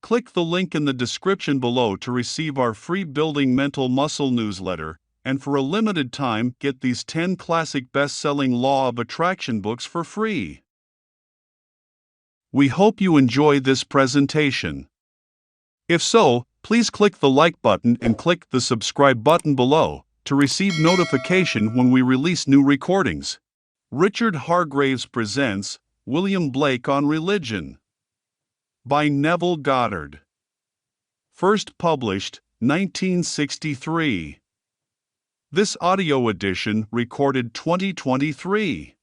Click the link in the description below to receive our free Building Mental Muscle newsletter, and for a limited time get these 10 classic best-selling Law of Attraction books for free. We hope you enjoy this presentation. If so, please click the like button and click the subscribe button below to receive notification when we release new recordings. Richard Hargraves presents William Blake on Religion by Neville Goddard. First published 1963. This audio edition recorded 2023.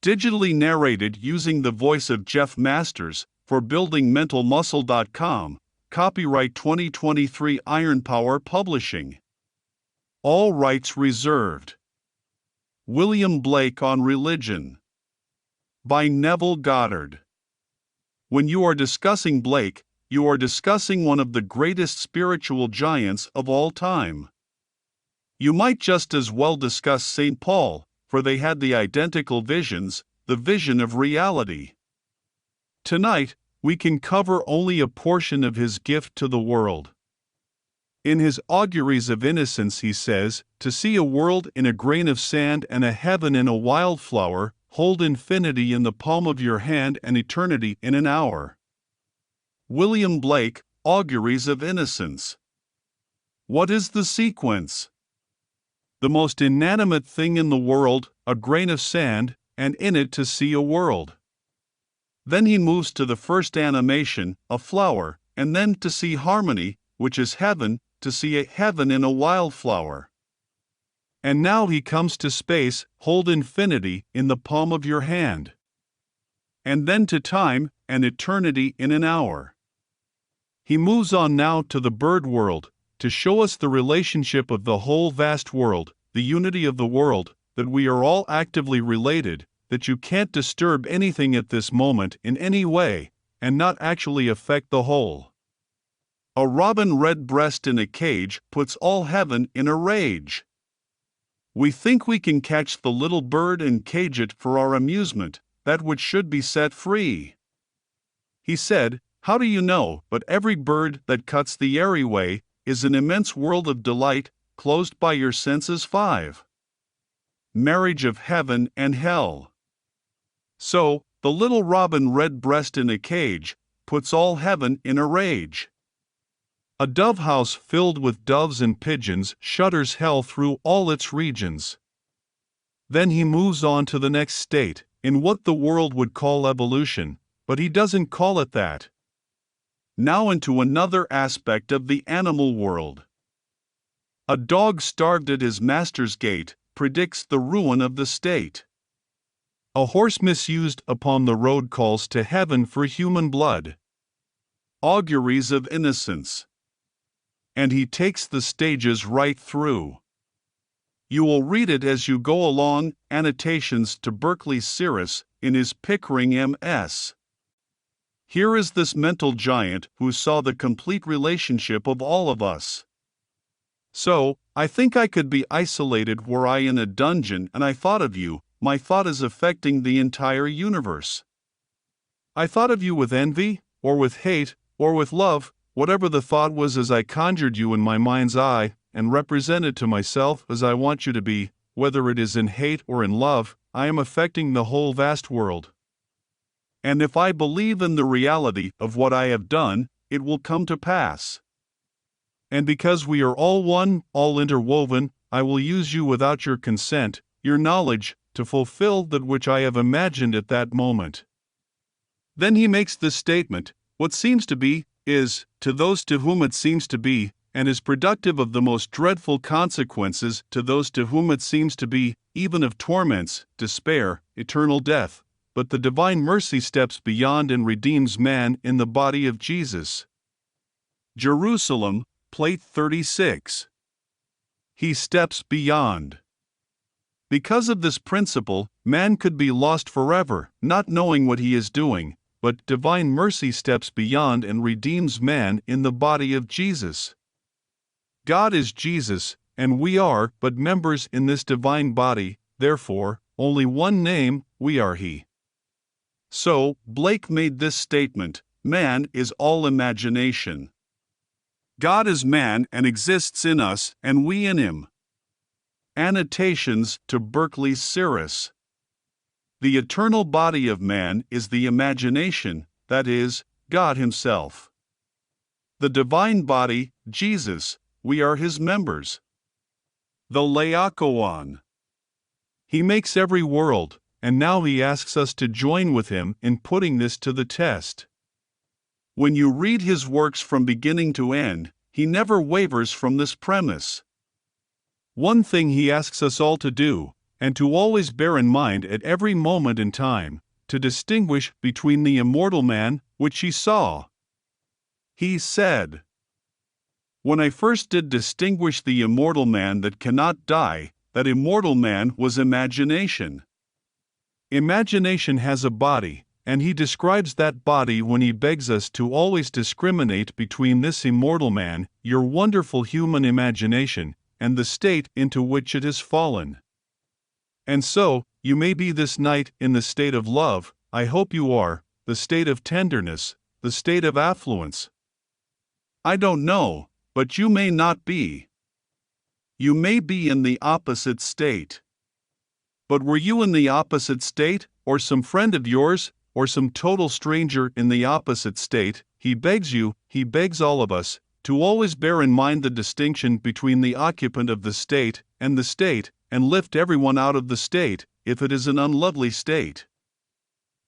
Digitally narrated using the voice of Jeff Masters for BuildingMentalMuscle.com. Copyright 2023 Iron Power Publishing. All rights reserved. William Blake on Religion by Neville Goddard. When you are discussing Blake, you are discussing one of the greatest spiritual giants of all time. You might just as well discuss St. Paul, for they had the identical visions, the vision of reality. Tonight, we can cover only a portion of his gift to the world. In his Auguries of Innocence he says, "To see a world in a grain of sand and a heaven in a wildflower, hold infinity in the palm of your hand and eternity in an hour." William Blake, Auguries of Innocence. What is the sequence? The most inanimate thing in the world, a grain of sand, and in it to see a world. Then he moves to the first animation, a flower, and then to see harmony, which is heaven, to see a heaven in a wildflower. And now he comes to space, hold infinity in the palm of your hand. And then to time, and eternity in an hour. He moves on now to the bird world, to show us the relationship of the whole vast world, the unity of the world, that we are all actively related, that you can't disturb anything at this moment in any way, and not actually affect the whole. A robin redbreast in a cage puts all heaven in a rage. We think we can catch the little bird and cage it for our amusement, that which should be set free. He said, "How do you know, but every bird that cuts the airy way is an immense world of delight, closed by your senses 5. Marriage of heaven and hell." So, the little robin redbreast in a cage puts all heaven in a rage. A dove house filled with doves and pigeons shudders hell through all its regions. Then he moves on to the next state, in what the world would call evolution, but he doesn't call it that. Now into another aspect of the animal world. A dog starved at his master's gate predicts the ruin of the state. A horse misused upon the road calls to heaven for human blood. Auguries of Innocence. And he takes the stages right through. You will read it as you go along, annotations to Berkeley Cirrus in his Pickering M.S. Here is this mental giant who saw the complete relationship of all of us. So, I think I could be isolated were I in a dungeon and I thought of you, my thought is affecting the entire universe. I thought of you with envy, or with hate, or with love, whatever the thought was as I conjured you in my mind's eye, and represented to myself as I want you to be, whether it is in hate or in love, I am affecting the whole vast world. And if I believe in the reality of what I have done, it will come to pass. And because we are all one, all interwoven, I will use you without your consent, your knowledge, to fulfill that which I have imagined at that moment. Then he makes this statement, what seems to be, is, to those to whom it seems to be, and is productive of the most dreadful consequences to those to whom it seems to be, even of torments, despair, eternal death. But the divine mercy steps beyond and redeems man in the body of Jesus. Jerusalem, Plate 36. He steps beyond. Because of this principle, man could be lost forever, not knowing what he is doing, but divine mercy steps beyond and redeems man in the body of Jesus. God is Jesus, and we are but members in this divine body, therefore, only one name, we are He. So, Blake made this statement, Man is all imagination. God is man and exists in us, and we in him. Annotations to Berkeley's Cirrus. The eternal body of man is the imagination, that is, God himself. The divine body, Jesus, we are his members. The Laocoon. He makes every world, and now he asks us to join with him in putting this to the test. When you read his works from beginning to end, he never wavers from this premise. One thing he asks us all to do, and to always bear in mind at every moment in time, to distinguish between the immortal man, which he saw. He said, "When I first did distinguish the immortal man that cannot die, that immortal man was imagination." Imagination has a body, and he describes that body when he begs us to always discriminate between this immortal man, your wonderful human imagination, and the state into which it has fallen. And so, you may be this night in the state of love, I hope you are, the state of tenderness, the state of affluence. I don't know, but you may not be. You may be in the opposite state. But were you in the opposite state, or some friend of yours, or some total stranger in the opposite state? He begs you, he begs all of us, to always bear in mind the distinction between the occupant of the state, and lift everyone out of the state, if it is an unlovely state.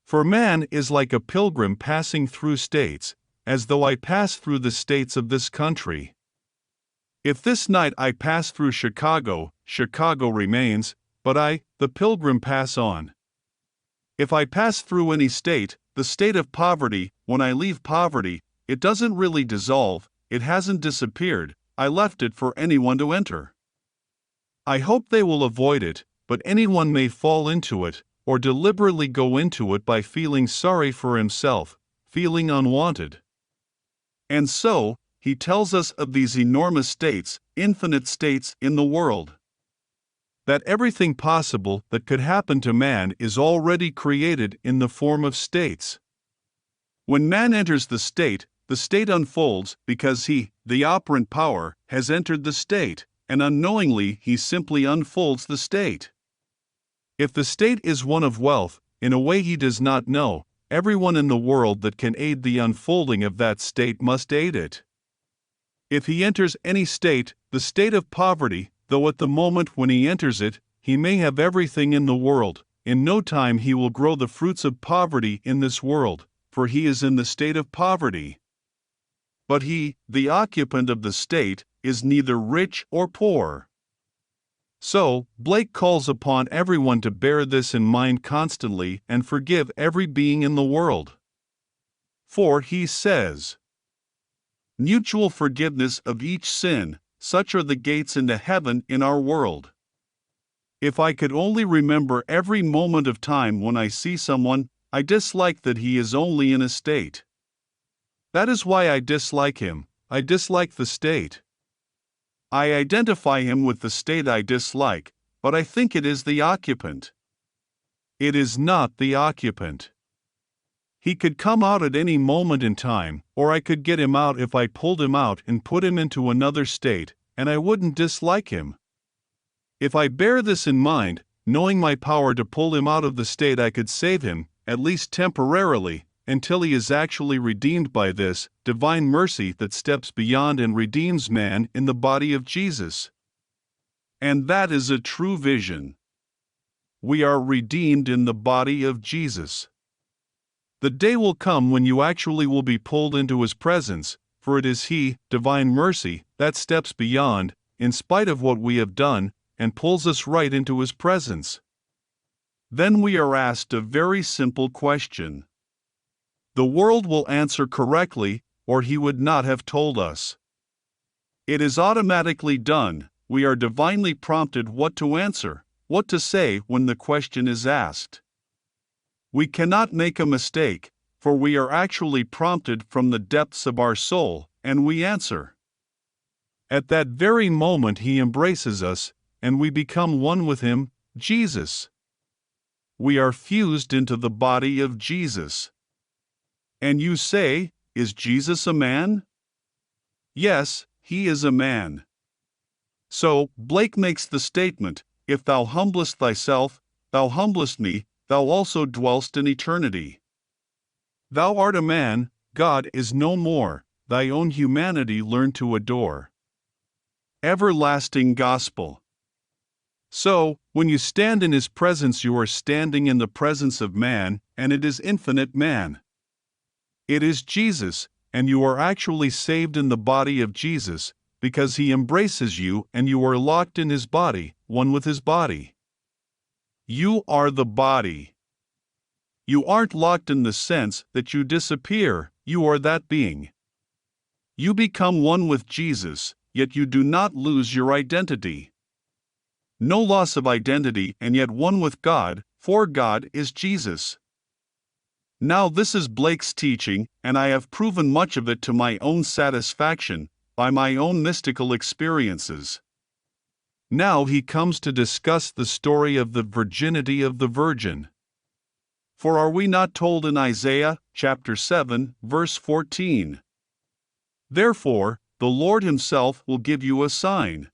For man is like a pilgrim passing through states, as though I pass through the states of this country. If this night I pass through Chicago, Chicago remains, but I, the pilgrim, pass on. If I pass through any state, the state of poverty, when I leave poverty, it doesn't really dissolve, it hasn't disappeared, I left it for anyone to enter. I hope they will avoid it, but anyone may fall into it, or deliberately go into it by feeling sorry for himself, feeling unwanted. And so, he tells us of these enormous states, infinite states in the world. That everything possible that could happen to man is already created in the form of states. When man enters the state unfolds because he, the operant power, has entered the state, and unknowingly he simply unfolds the state. If the state is one of wealth, in a way he does not know, everyone in the world that can aid the unfolding of that state must aid it. If he enters any state, the state of poverty, though at the moment when he enters it, he may have everything in the world, in no time he will grow the fruits of poverty in this world, for he is in the state of poverty. But he, the occupant of the state, is neither rich or poor. So, Blake calls upon everyone to bear this in mind constantly and forgive every being in the world. For he says, "Mutual forgiveness of each sin, such are the gates into heaven in our world." If I could only remember every moment of time when I see someone, I dislike that he is only in a state. That is why I dislike him, I dislike the state. I identify him with the state I dislike, but I think it is the occupant. It is not the occupant. He could come out at any moment in time, or I could get him out if I pulled him out and put him into another state, and I wouldn't dislike him. If I bear this in mind, knowing my power to pull him out of the state, I could save him, at least temporarily, until he is actually redeemed by this divine mercy that steps beyond and redeems man in the body of Jesus. And that is a true vision. We are redeemed in the body of Jesus. The day will come when you actually will be pulled into his presence, for it is he, divine mercy, that steps beyond, in spite of what we have done, and pulls us right into his presence. Then we are asked a very simple question. The world will answer correctly, or he would not have told us. It is automatically done, we are divinely prompted what to answer, what to say when the question is asked. We cannot make a mistake, for we are actually prompted from the depths of our soul, and we answer. At that very moment he embraces us, and we become one with him, Jesus. We are fused into the body of Jesus. And you say, is Jesus a man? Yes, he is a man. So, Blake makes the statement, if thou humblest thyself, thou humblest me, thou also dwellst in eternity. Thou art a man, God is no more, thy own humanity learn to adore. Everlasting Gospel. So, when you stand in His presence, you are standing in the presence of man, and it is infinite man. It is Jesus, and you are actually saved in the body of Jesus, because He embraces you and you are locked in His body, one with His body. You are the body. You aren't locked in the sense that you disappear, you are that being. You become one with Jesus, yet you do not lose your identity. No loss of identity, and yet one with God, for God is Jesus. Now this is Blake's teaching, and I have proven much of it to my own satisfaction, by my own mystical experiences. Now he comes to discuss the story of the virginity of the Virgin. For are we not told in Isaiah, chapter 7, verse 14? Therefore, the Lord Himself will give you a sign.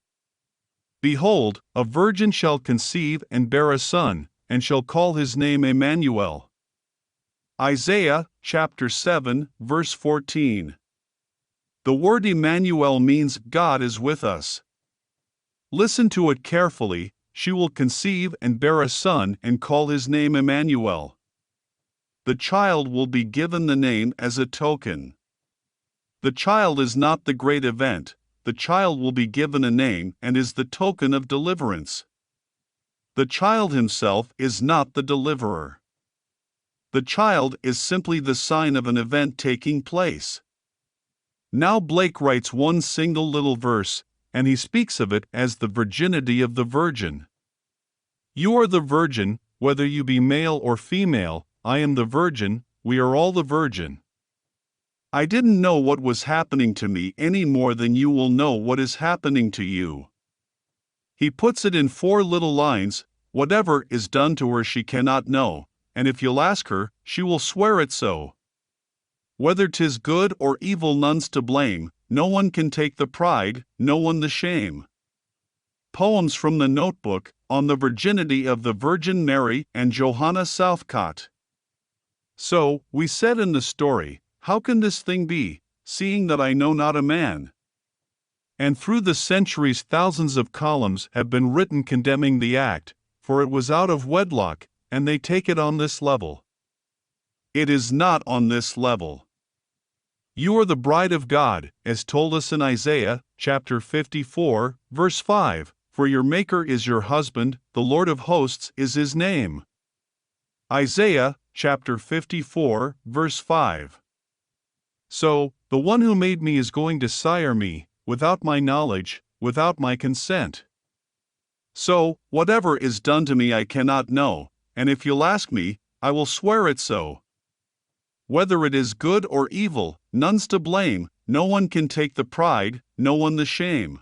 Behold, a virgin shall conceive and bear a son, and shall call his name Emmanuel. Isaiah, chapter 7, verse 14. The word Emmanuel means God is with us. Listen to it carefully, she will conceive and bear a son and call his name Emmanuel. The child will be given the name as a token. The child is not the great event, the child will be given a name and is the token of deliverance. The child himself is not the deliverer. The child is simply the sign of an event taking place. Now Blake writes one single little verse, and he speaks of it as the virginity of the Virgin. You are the virgin, whether you be male or female, I am the virgin, we are all the virgin. I didn't know what was happening to me any more than you will know what is happening to you. He puts it in 4 little lines, whatever is done to her she cannot know, and if you'll ask her, she will swear it so. Whether 'tis good or evil none's to blame, no one can take the pride, no one the shame. Poems from the Notebook, on the Virginity of the Virgin Mary and Johanna Southcott. So, we said in the story, how can this thing be, seeing that I know not a man? And through the centuries thousands of columns have been written condemning the act, for it was out of wedlock, and they take it on this level. It is not on this level. You are the bride of God, as told us in Isaiah, chapter 54, verse 5, for your Maker is your husband, the Lord of hosts is His name. Isaiah, chapter 54, verse 5. So, the one who made me is going to sire me, without my knowledge, without my consent. So, whatever is done to me I cannot know, and if you'll ask me, I will swear it so. Whether it is good or evil, none's to blame, no one can take the pride, no one the shame.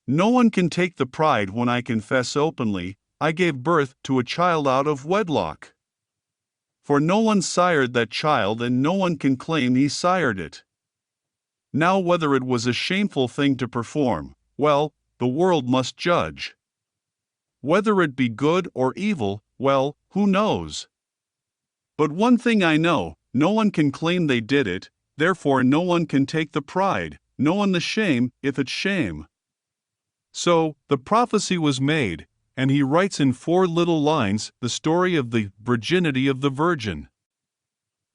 No one can take the pride when I confess openly, I gave birth to a child out of wedlock. For no one sired that child and no one can claim he sired it. Now whether it was a shameful thing to perform, well, the world must judge. Whether it be good or evil, well, who knows? But one thing I know, no one can claim they did it, therefore no one can take the pride, no one the shame, if it's shame. So, the prophecy was made, and he writes in 4 little lines the story of the virginity of the Virgin.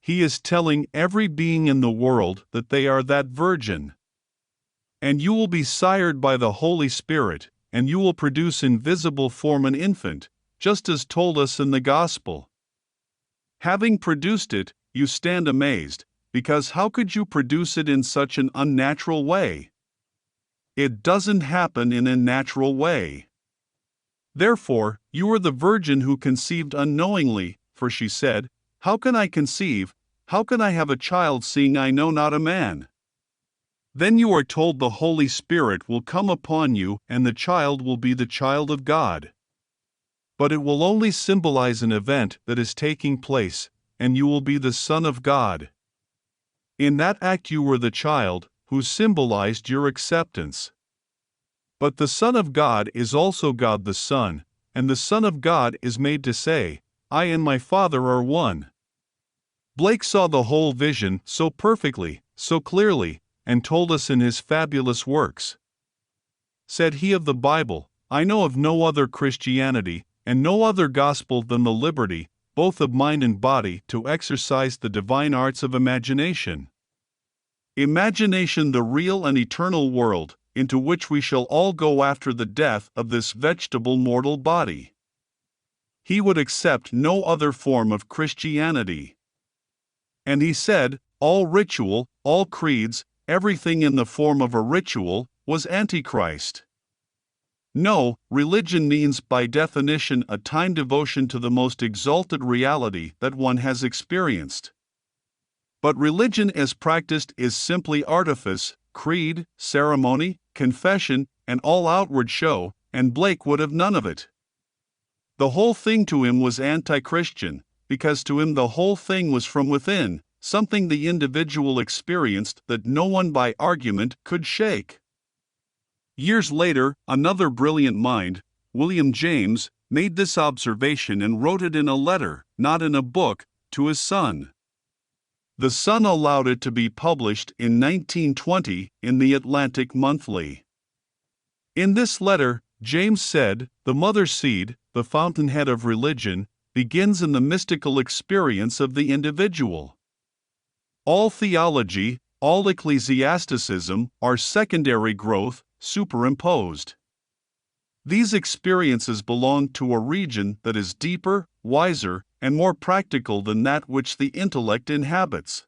He is telling every being in the world that they are that virgin. And you will be sired by the Holy Spirit, and you will produce in visible form an infant, just as told us in the Gospel. Having produced it, you stand amazed, because how could you produce it in such an unnatural way? It doesn't happen in a natural way. Therefore, you are the virgin who conceived unknowingly, for she said, how can I conceive, how can I have a child seeing I know not a man? Then you are told the Holy Spirit will come upon you and the child will be the child of God. But it will only symbolize an event that is taking place, and you will be the Son of God. In that act you were the child, who symbolized your acceptance. But the Son of God is also God the Son, and the Son of God is made to say, I and my Father are one. Blake saw the whole vision so perfectly, so clearly, and told us in his fabulous works. Said he of the Bible, I know of no other Christianity, and no other gospel than the liberty, both of mind and body, to exercise the divine arts of imagination. Imagination, the real and eternal world, into which we shall all go after the death of this vegetable mortal body. He would accept no other form of Christianity. And he said, all ritual, all creeds, everything in the form of a ritual, was Antichrist. No, religion means by definition a time devotion to the most exalted reality that one has experienced. But religion as practiced is simply artifice, creed, ceremony, confession, and all outward show, and Blake would have none of it. The whole thing to him was anti-Christian, because to him the whole thing was from within, something the individual experienced that no one by argument could shake. Years later, another brilliant mind, William James, made this observation and wrote it in a letter, not in a book, to his son. The Sun allowed it to be published in 1920 in the Atlantic Monthly. In this letter, James said, the mother seed, the fountainhead of religion, begins in the mystical experience of the individual. All theology, all ecclesiasticism are secondary growth, superimposed. These experiences belong to a region that is deeper, wiser, and more practical than that which the intellect inhabits.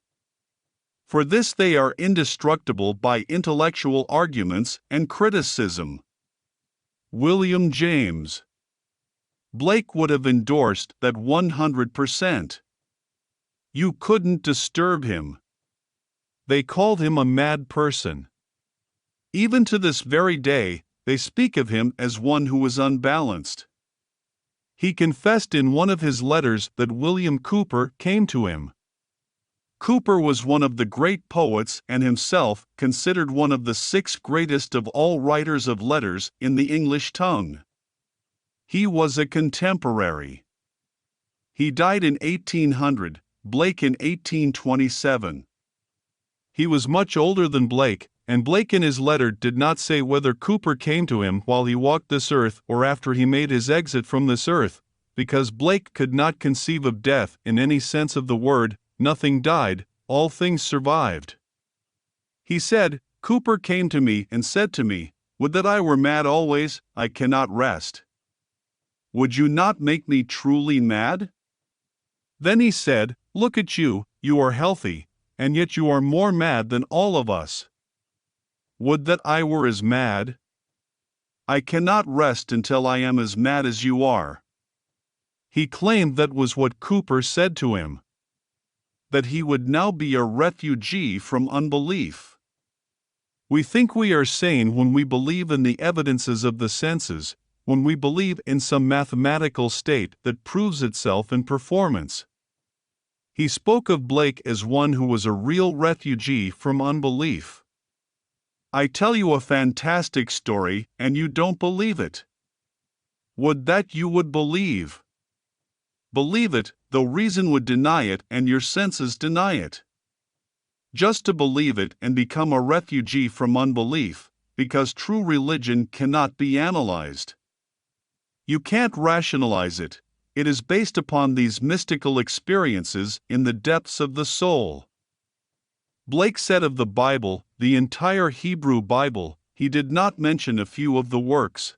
For this they are indestructible by intellectual arguments and criticism. William James. Blake would have endorsed that 100%. You couldn't disturb him. They called him a mad person. Even to this very day, they speak of him as one who was unbalanced. He confessed in one of his letters that William Cowper came to him. Cowper was one of the great poets and himself considered one of the 6 greatest of all writers of letters in the English tongue. He was a contemporary. He died in 1800, Blake in 1827. He was much older than Blake, and Blake in his letter did not say whether Cowper came to him while he walked this earth or after he made his exit from this earth, because Blake could not conceive of death in any sense of the word. Nothing died, all things survived. He said, Cowper came to me and said to me, would that I were mad always, I cannot rest. Would you not make me truly mad? Then he said, look at you, you are healthy, and yet you are more mad than all of us. Would that I were as mad. I cannot rest until I am as mad as you are. He claimed that was what Cowper said to him. That he would now be a refugee from unbelief. We think we are sane when we believe in the evidences of the senses, when we believe in some mathematical state that proves itself in performance. He spoke of Blake as one who was a real refugee from unbelief. I tell you a fantastic story, and you don't believe it. Would that you would believe. Believe it, though reason would deny it and your senses deny it. Just to believe it and become a refugee from unbelief, because true religion cannot be analyzed. You can't rationalize it. It is based upon these mystical experiences in the depths of the soul. Blake said of the Bible, the entire Hebrew Bible, he did not mention a few of the works.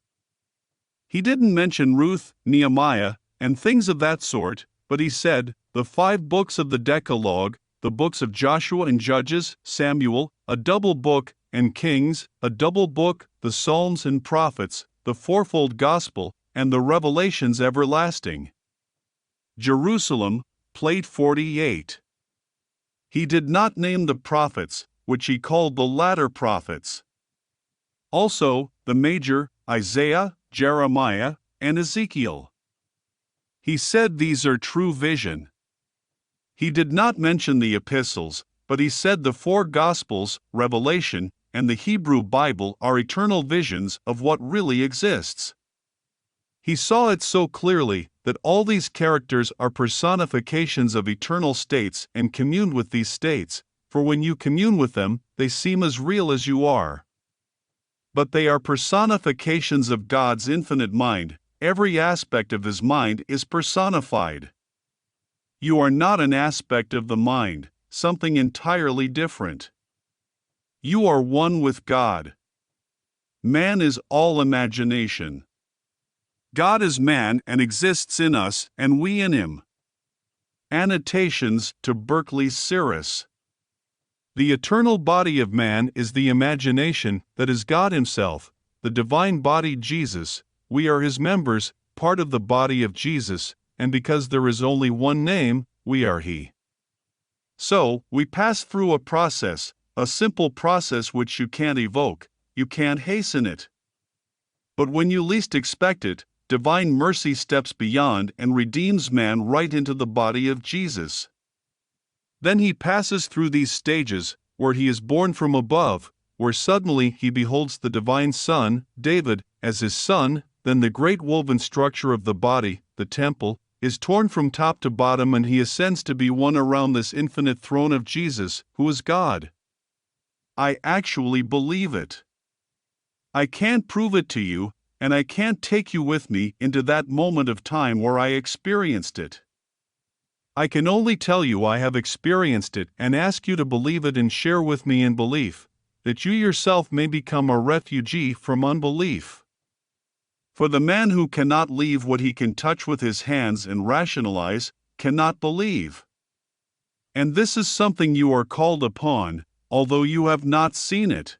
He didn't mention Ruth, Nehemiah, and things of that sort, but he said, the 5 books of the Decalogue, the books of Joshua and Judges, Samuel, a double book, and Kings, a double book, the Psalms and Prophets, the fourfold Gospel, and the Revelations everlasting. Jerusalem, Plate 48. He did not name the prophets, which he called the latter prophets. Also, the major, Isaiah, Jeremiah, and Ezekiel. He said these are true vision. He did not mention the epistles, but he said the four Gospels, Revelation, and the Hebrew Bible are eternal visions of what really exists. He saw it so clearly that all these characters are personifications of eternal states and communed with these states, for when you commune with them, they seem as real as you are. But they are personifications of God's infinite mind. Every aspect of His mind is personified. You are not an aspect of the mind, something entirely different. You are one with God. Man is all imagination. God is man and exists in us, and we in Him. Annotations to Berkeley's Cirrus. The eternal body of man is the imagination that is God Himself, the divine body Jesus. We are His members, part of the body of Jesus, and because there is only one name, we are He. So, we pass through a process, a simple process which you can't evoke, you can't hasten it. But when you least expect it, divine mercy steps beyond and redeems man right into the body of Jesus. Then he passes through these stages, where he is born from above, where suddenly he beholds the divine Son, David, as his son. Then the great woven structure of the body, the temple, is torn from top to bottom and he ascends to be one around this infinite throne of Jesus, who is God. I actually believe it. I can't prove it to you, and I can't take you with me into that moment of time where I experienced it. I can only tell you I have experienced it and ask you to believe it and share with me in belief, that you yourself may become a refugee from unbelief. For the man who cannot leave what he can touch with his hands and rationalize, cannot believe. And this is something you are called upon, although you have not seen it.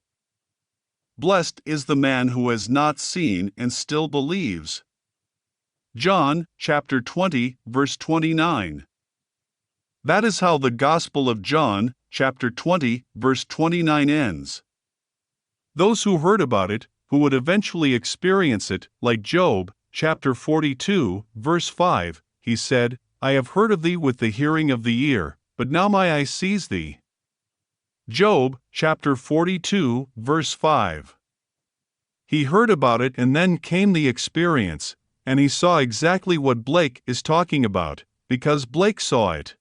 Blessed is the man who has not seen and still believes. John, chapter 20, verse 29. That is how the Gospel of John, chapter 20, verse 29 ends. Those who heard about it, who would eventually experience it, like Job, chapter 42, verse 5, he said, I have heard of thee with the hearing of the ear, but now my eye sees thee. Job, chapter 42, verse 5. He heard about it and then came the experience, and he saw exactly what Blake is talking about, because Blake saw it.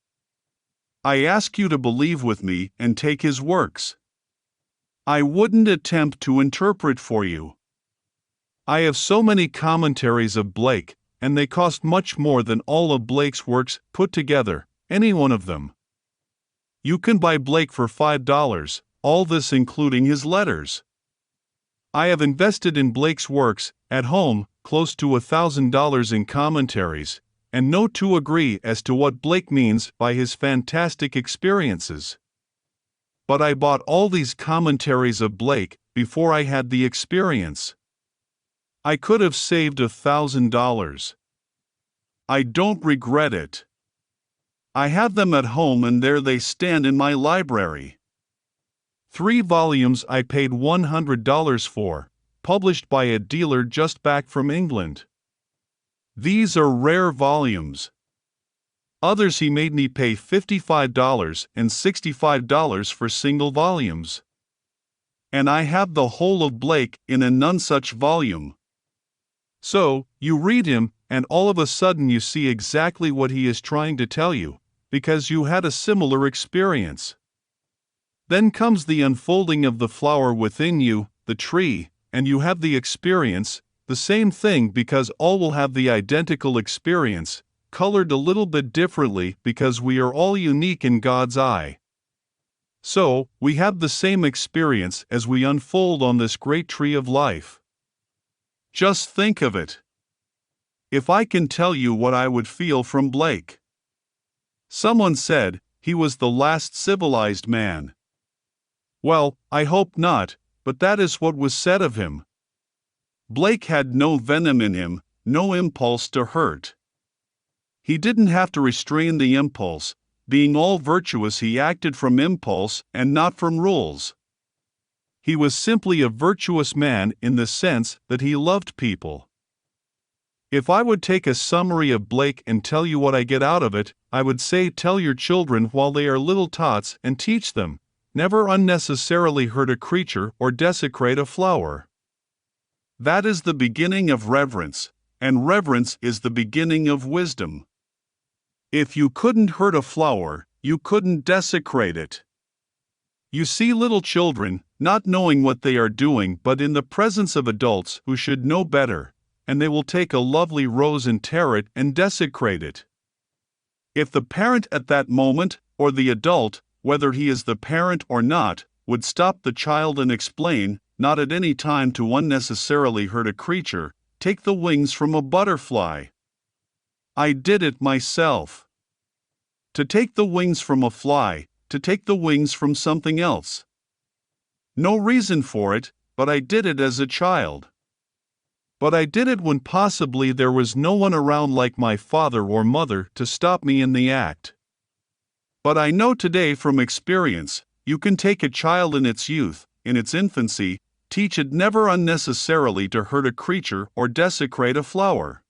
I ask you to believe with me and take his works. I wouldn't attempt to interpret for you. I have so many commentaries of Blake, and they cost much more than all of Blake's works put together, any one of them. You can buy Blake for $5, all this including his letters. I have invested in Blake's works, at home, close to $1,000 in commentaries, and no two agree as to what Blake means by his fantastic experiences. But I bought all these commentaries of Blake before I had the experience. I could have saved $1,000. I don't regret it. I have them at home and there they stand in my library. 3 volumes I paid $100 for, published by a dealer just back from England. These are rare volumes. Others he made me pay $55 and $65 for single volumes. And I have the whole of Blake in a none such volume. So, you read him, and all of a sudden you see exactly what he is trying to tell you, because you had a similar experience. Then comes the unfolding of the flower within you, the tree, and you have the experience, the same thing because all will have the identical experience, colored a little bit differently because we are all unique in God's eye. So, we have the same experience as we unfold on this great tree of life. Just think of it. If I can tell you what I would feel from Blake. Someone said, he was the last civilized man. Well, I hope not, but that is what was said of him. Blake had no venom in him, no impulse to hurt. He didn't have to restrain the impulse. Being all virtuous, he acted from impulse and not from rules. He was simply a virtuous man in the sense that he loved people. If I would take a summary of Blake and tell you what I get out of it, I would say tell your children while they are little tots and teach them, never unnecessarily hurt a creature or desecrate a flower. That is the beginning of reverence, and reverence is the beginning of wisdom. If you couldn't hurt a flower, you couldn't desecrate it. You see little children, not knowing what they are doing but in the presence of adults who should know better, and they will take a lovely rose and tear it and desecrate it. If the parent at that moment, or the adult, whether he is the parent or not, would stop the child and explain, not at any time to unnecessarily hurt a creature, take the wings from a butterfly. I did it myself. To take the wings from a fly, to take the wings from something else. No reason for it, but I did it as a child. But I did it when possibly there was no one around like my father or mother to stop me in the act. But I know today from experience, you can take a child in its youth, in its infancy, teach it never unnecessarily to hurt a creature or desecrate a flower.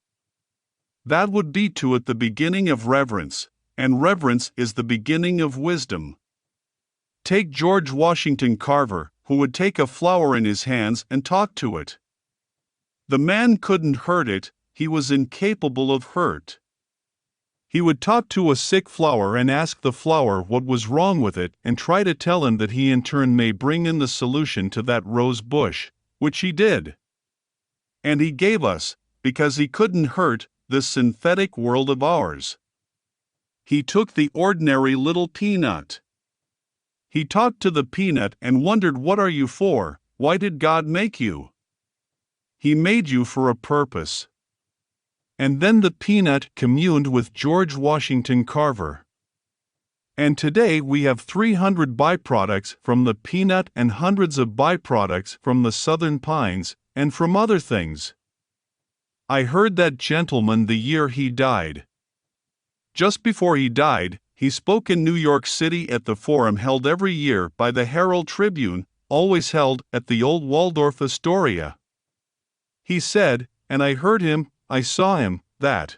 That would be to it the beginning of reverence, and reverence is the beginning of wisdom. Take George Washington Carver, who would take a flower in his hands and talk to it. The man couldn't hurt it, he was incapable of hurt. He would talk to a sick flower and ask the flower what was wrong with it and try to tell him that he in turn may bring in the solution to that rose bush, which he did. And he gave us, because he couldn't hurt, this synthetic world of ours. He took the ordinary little peanut. He talked to the peanut and wondered, what are you for? Why did God make you? He made you for a purpose. And then the peanut communed with George Washington Carver. And today we have 300 byproducts from the peanut and hundreds of byproducts from the southern pines, and from other things. I heard that gentleman the year he died. Just before he died, he spoke in New York City at the forum held every year by the Herald Tribune, always held at the old Waldorf Astoria. He said, and I heard him, I saw him, that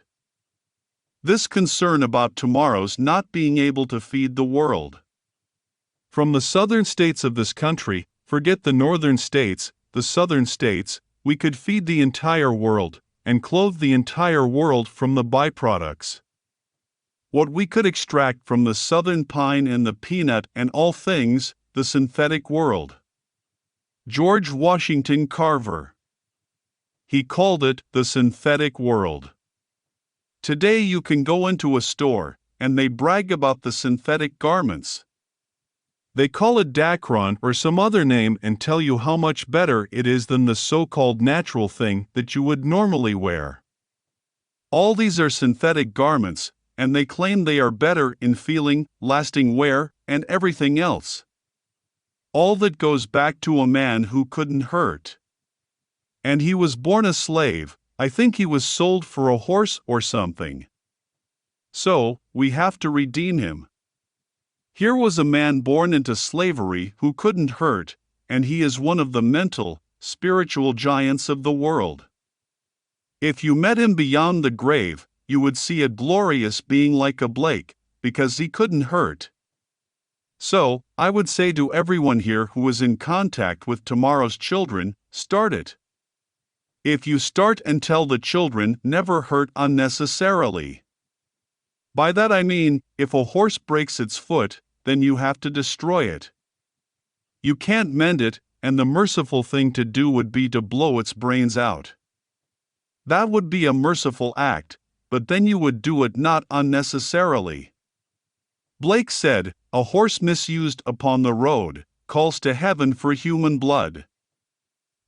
this concern about tomorrow's not being able to feed the world. From the southern states of this country, forget the northern states, the southern states, we could feed the entire world, and clothe the entire world from the byproducts. What we could extract from the southern pine and the peanut and all things, the synthetic world. George Washington Carver. He called it the synthetic world. Today you can go into a store, and they brag about the synthetic garments. They call it Dacron or some other name and tell you how much better it is than the so-called natural thing that you would normally wear. All these are synthetic garments, and they claim they are better in feeling, lasting wear, and everything else. All that goes back to a man who couldn't hurt. And he was born a slave. I think he was sold for a horse or something. So, we have to redeem him. Here was a man born into slavery who couldn't hurt, and he is one of the mental, spiritual giants of the world. If you met him beyond the grave, you would see a glorious being like a Blake, because he couldn't hurt. So, I would say to everyone here who is in contact with tomorrow's children, start it. If you start and tell the children never hurt unnecessarily. By that I mean, if a horse breaks its foot, then you have to destroy it. You can't mend it, and the merciful thing to do would be to blow its brains out. That would be a merciful act, but then you would do it not unnecessarily. Blake said, a horse misused upon the road calls to heaven for human blood.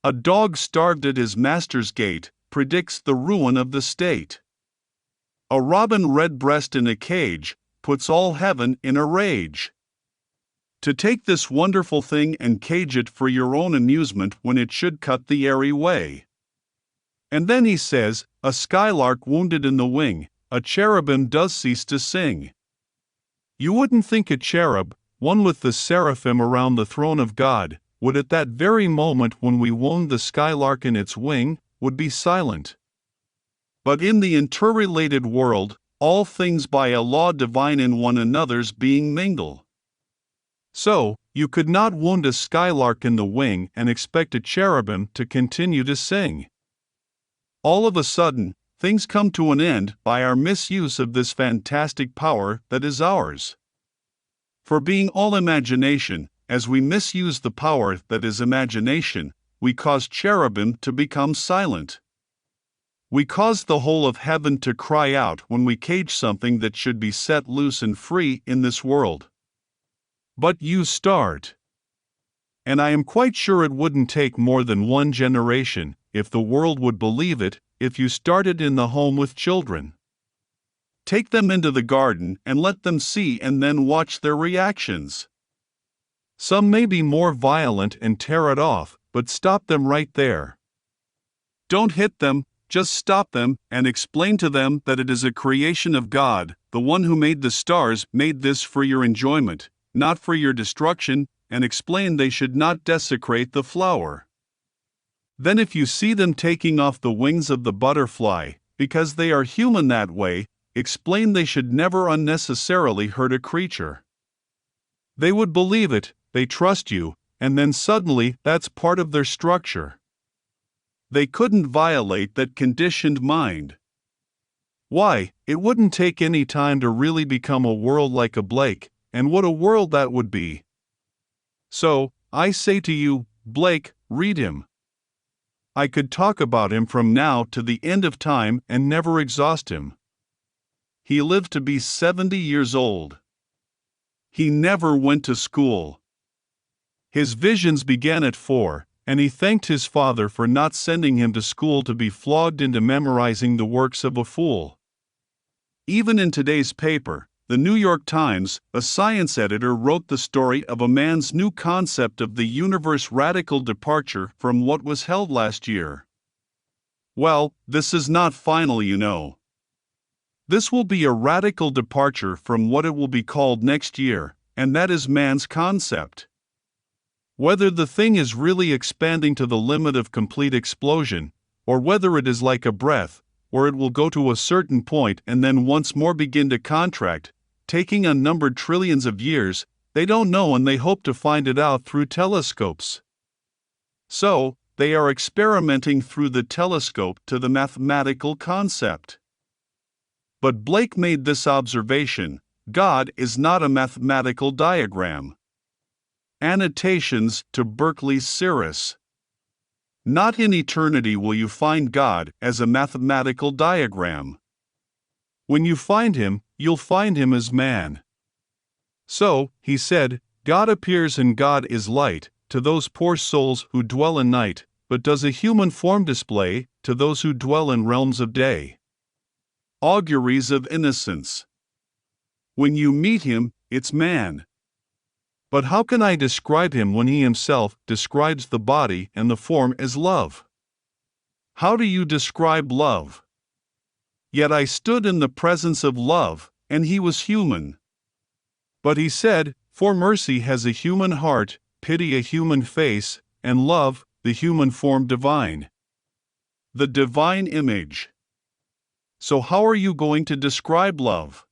A dog starved at his master's gate predicts the ruin of the state. A robin redbreast in a cage puts all heaven in a rage. To take this wonderful thing and cage it for your own amusement when it should cut the airy way. And then he says, a skylark wounded in the wing, a cherubim does cease to sing. You wouldn't think a cherub, one with the seraphim around the throne of God, would at that very moment when we wound the skylark in its wing, would be silent. But in the interrelated world, all things by a law divine in one another's being mingle. So, you could not wound a skylark in the wing and expect a cherubim to continue to sing. All of a sudden, things come to an end by our misuse of this fantastic power that is ours. For being all imagination, as we misuse the power that is imagination, we cause cherubim to become silent. We cause the whole of heaven to cry out when we cage something that should be set loose and free in this world. But you start. And I am quite sure it wouldn't take more than one generation, if the world would believe it, if you started in the home with children. Take them into the garden and let them see and then watch their reactions. Some may be more violent and tear it off, but stop them right there. Don't hit them, just stop them and explain to them that it is a creation of God, the one who made the stars made this for your enjoyment, not for your destruction, and explain they should not desecrate the flower. Then if you see them taking off the wings of the butterfly, because they are human that way, explain they should never unnecessarily hurt a creature. They would believe it, they trust you, and then suddenly that's part of their structure. They couldn't violate that conditioned mind. Why, it wouldn't take any time to really become a world like a Blake, and what a world that would be. So, I say to you, Blake, read him. I could talk about him from now to the end of time and never exhaust him. He lived to be 70 years old. He never went to school. His visions began at 4, and he thanked his father for not sending him to school to be flogged into memorizing the works of a fool. Even in today's paper, the New York Times, a science editor wrote the story of a man's new concept of the universe, radical departure from what was held last year. Well, this is not final, you know. This will be a radical departure from what it will be called next year, and that is man's concept. Whether the thing is really expanding to the limit of complete explosion, or whether it is like a breath, or it will go to a certain point and then once more begin to contract, taking unnumbered trillions of years, they don't know, and they hope to find it out through telescopes. So, they are experimenting through the telescope to the mathematical concept. But Blake made this observation: God is not a mathematical diagram. Annotations to Berkeley's Cirrus. Not in eternity will you find God as a mathematical diagram. When you find him, you'll find him as man. So, he said, God appears and God is light to those poor souls who dwell in night, but does a human form display to those who dwell in realms of day. Auguries of Innocence. When you meet him, it's man. But how can I describe him when he himself describes the body and the form as love? How do you describe love? Yet I stood in the presence of love, and he was human. But he said, for mercy has a human heart, pity a human face, and love, the human form divine. The divine image. So how are you going to describe love?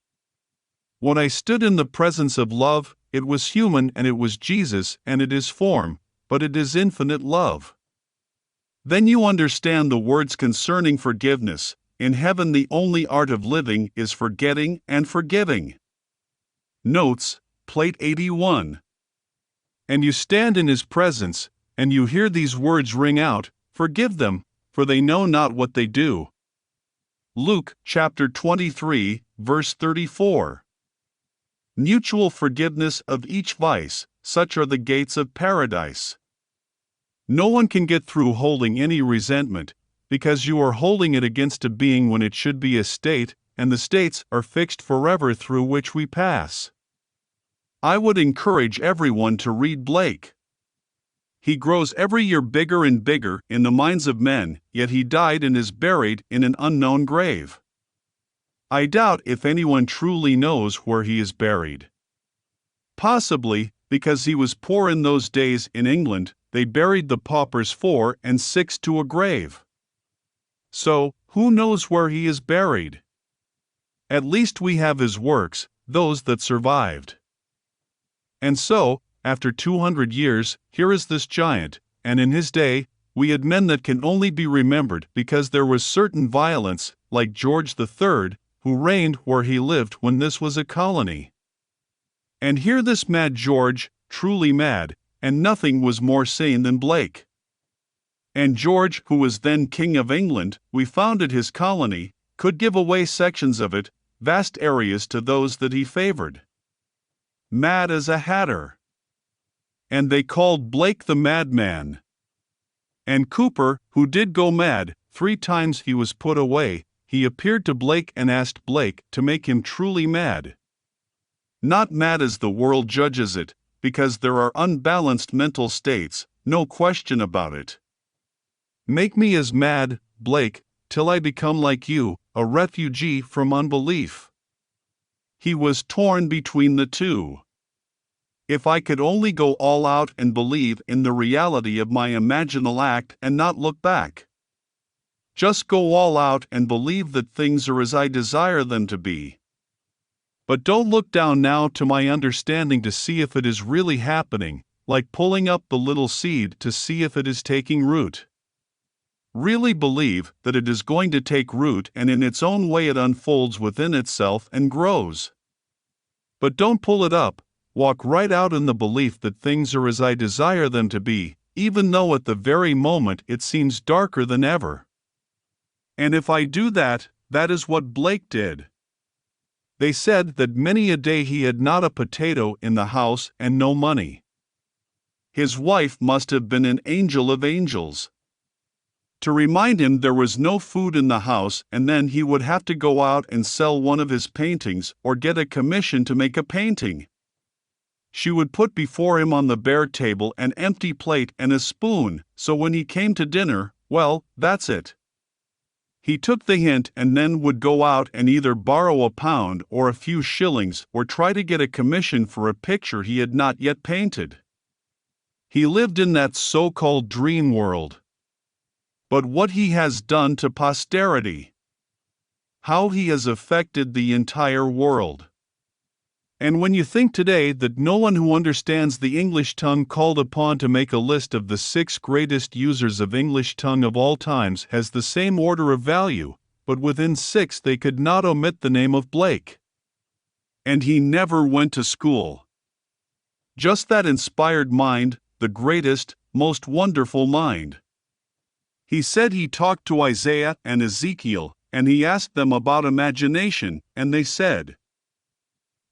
When I stood in the presence of love, it was human and it was Jesus and it is form, but it is infinite love. Then you understand the words concerning forgiveness. In heaven the only art of living is forgetting and forgiving. Notes, Plate 81. And you stand in his presence, and you hear these words ring out, forgive them, for they know not what they do. Luke chapter 23, verse 34. Mutual forgiveness of each vice, such are the gates of paradise. No one can get through holding any resentment, because you are holding it against a being when it should be a state, and the states are fixed forever through which we pass. I would encourage everyone to read Blake. He grows every year bigger and bigger in the minds of men, yet he died and is buried in an unknown grave. I doubt if anyone truly knows where he is buried. Possibly, because he was poor in those days in England, they buried the paupers 4 and 6 to a grave. So, Who knows where he is buried? At least we have his works, those that survived. And so, after 200 years, here is this giant, and in his day, we had men that can only be remembered because there was certain violence, like George III, who reigned where he lived when this was a colony. And here this mad George, truly mad, and nothing was more sane than Blake. And George, who was then King of England, we founded his colony, could give away sections of it, vast areas to those that he favored. Mad as a hatter. And they called Blake the madman. And Cooper, who did go mad, 3 times he was put away, he appeared to Blake and asked Blake to make him truly mad. Not mad as the world judges it, because there are unbalanced mental states, no question about it. Make me as mad, Blake, till I become like you, a refugee from unbelief. He was torn between the two. If I could only go all out and believe in the reality of my imaginal act and not look back. Just go all out and believe that things are as I desire them to be. But don't look down now to my understanding to see if it is really happening, like pulling up the little seed to see if it is taking root. Really believe that it is going to take root, and in its own way it unfolds within itself and grows. But don't pull it up, walk right out in the belief that things are as I desire them to be, even though at the very moment it seems darker than ever. And if I do that, that is what Blake did. They said that many a day he had not a potato in the house and no money. His wife must have been an angel of angels. To remind him there was no food in the house, and then he would have to go out and sell one of his paintings or get a commission to make a painting. She would put before him on the bare table an empty plate and a spoon, so when he came to dinner, well, that's it. He took the hint and then would go out and either borrow a pound or a few shillings or try to get a commission for a picture he had not yet painted. He lived in that so-called dream world. But what he has done to posterity. How he has affected the entire world. And when you think today that no one who understands the English tongue called upon to make a list of the 6 greatest users of English tongue of all times has the same order of value, but within 6 they could not omit the name of Blake. And he never went to school. Just that inspired mind, the greatest, most wonderful mind. He said he talked to Isaiah and Ezekiel, and he asked them about imagination, and they said,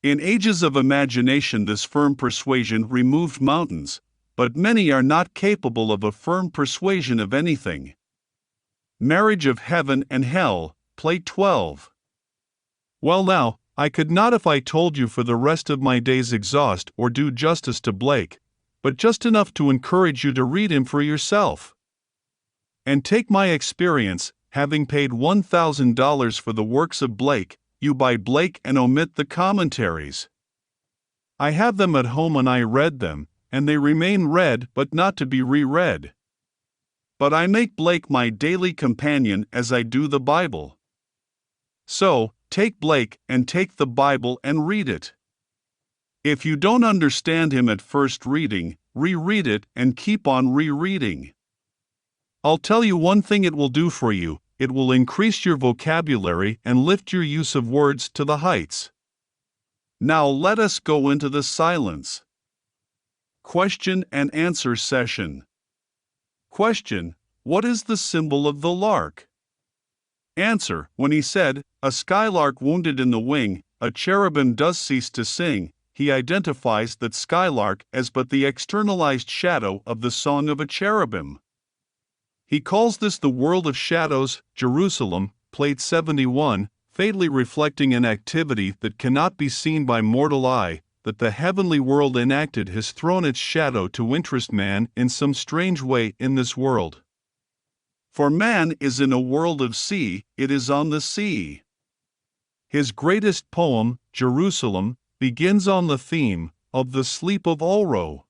"In ages of imagination this firm persuasion removed mountains, but many are not capable of a firm persuasion of anything." Marriage of Heaven and Hell, Plate 12. Well now, I could not if I told you for the rest of my days exhaust or do justice to Blake, but just enough to encourage you to read him for yourself. And take my experience, having paid $1,000 for the works of Blake, you buy Blake and omit the commentaries. I have them at home and I read them, and they remain read but not to be reread. But I make Blake my daily companion as I do the Bible. So, take Blake and take the Bible and read it. If you don't understand him at first reading, reread it and keep on rereading. I'll tell you one thing it will do for you, it will increase your vocabulary and lift your use of words to the heights. Now let us go into the silence. Question and answer session. Question: what is the symbol of the lark? Answer: when he said, "A skylark wounded in the wing, a cherubim does cease to sing," he identifies that skylark as but the externalized shadow of the song of a cherubim. He calls this the world of shadows, Jerusalem, Plate 71, fatally reflecting an activity that cannot be seen by mortal eye, that the heavenly world enacted has thrown its shadow to interest man in some strange way in this world. For man is in a world of sea, it is on the sea. His greatest poem, Jerusalem, begins on the theme of the sleep of Oro.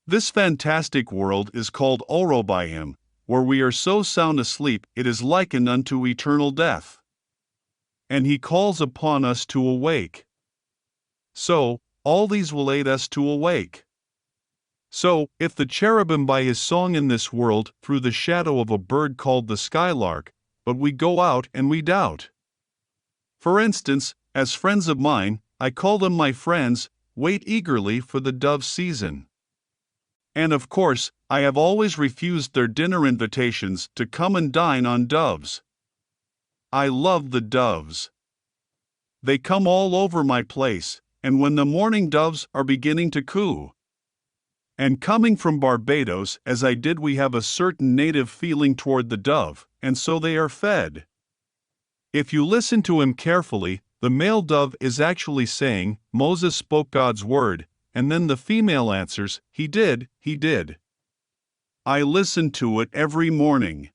This fantastic world is called Oro by him, where we are so sound asleep it is likened unto eternal death. And he calls upon us to awake. So, all these will aid us to awake. So, if the cherubim by his song in this world through the shadow of a bird called the skylark, but we go out and we doubt. For instance, as friends of mine, I call them my friends, wait eagerly for the dove season. And of course, I have always refused their dinner invitations to come and dine on doves. I love the doves. They come all over my place, and when the morning doves are beginning to coo. And coming from Barbados as I did, we have a certain native feeling toward the dove, and so they are fed. If you listen to him carefully, the male dove is actually saying, Moses spoke God's word, and then the female answers, he did, he did. I listen to it every morning.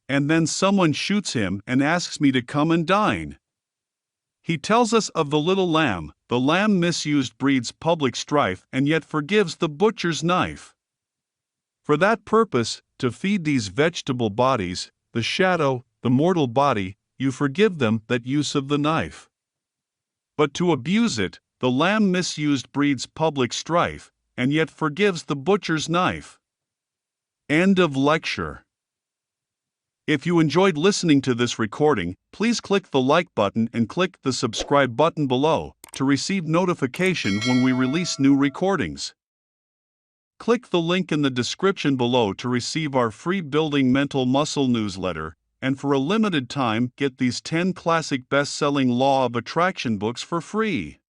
And then someone shoots him and asks me to come and dine. He tells us of the little lamb. The lamb misused breeds public strife and yet forgives the butcher's knife. For that purpose, to feed these vegetable bodies, the shadow, the mortal body, you forgive them that use of the knife. But to abuse it, the lamb misused breeds public strife, and yet forgives the butcher's knife. End of lecture. If you enjoyed listening to this recording, please click the like button and click the subscribe button below to receive notification when we release new recordings. Click the link in the description below to receive our free Building Mental Muscle newsletter, and for a limited time get these 10 classic best-selling Law of Attraction books for free.